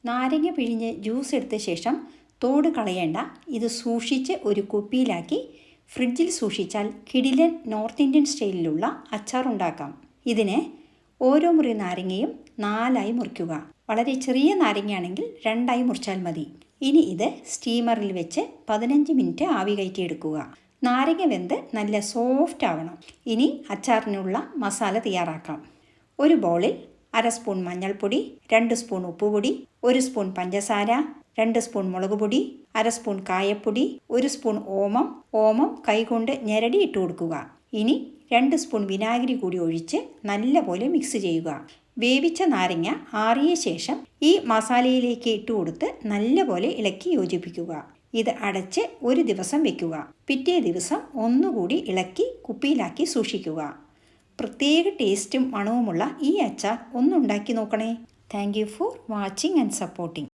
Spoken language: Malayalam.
നാരങ്ങ പിഴിഞ്ഞ് ജ്യൂസ് എടുത്ത ശേഷം തോട് കളയേണ്ട. ഇത് സൂക്ഷിച്ച് ഒരു കുപ്പിയിലാക്കി ഫ്രിഡ്ജിൽ സൂക്ഷിച്ചാൽ കിടിലൻ നോർത്ത് ഇന്ത്യൻ സ്റ്റൈലിലുള്ള അച്ചാർ ഉണ്ടാക്കാം. ഇതിന് ഓരോ മുറി നാരങ്ങയും 4 മുറിക്കുക. വളരെ ചെറിയ നാരങ്ങയാണെങ്കിൽ 2 മുറിച്ചാൽ മതി. ഇനി ഇത് സ്റ്റീമറിൽ വെച്ച് 15 മിനിറ്റ് ആവി കയറ്റിയെടുക്കുക. നാരങ്ങ വെന്ത് നല്ല സോഫ്റ്റ് ആവണം. ഇനി അച്ചാറിനുള്ള മസാല തയ്യാറാക്കാം. ഒരു ബൗളിൽ 1/2 സ്പൂൺ മഞ്ഞൾപ്പൊടി, 2 സ്പൂൺ ഉപ്പുപൊടി, 1 സ്പൂൺ പഞ്ചസാര, 2 സ്പൂൺ മുളക് പൊടി, 1/2 സ്പൂൺ കായപ്പൊടി, 1 സ്പൂൺ ഓമം കൈകൊണ്ട് ഞെരടി ഇട്ട് കൊടുക്കുക. ഇനി 2 സ്പൂൺ വിനാഗിരി കൂടി ഒഴിച്ച് നല്ലപോലെ മിക്സ് ചെയ്യുക. വേവിച്ച നാരങ്ങ ആറിയ ശേഷം ഈ മസാലയിലേക്ക് ഇട്ട് കൊടുത്ത് നല്ലപോലെ ഇളക്കി യോജിപ്പിക്കുക. ഇത് അടച്ച് 1 ദിവസം വെക്കുക. പിറ്റേ ദിവസം ഒന്നുകൂടി ഇളക്കി കുപ്പിയിലാക്കി സൂക്ഷിക്കുക. പ്രത്യേക ടേസ്റ്റും മണവുമുള്ള ഈ അച്ചാർ ഒന്നുണ്ടാക്കി നോക്കണേ. Thank you for watching and supporting.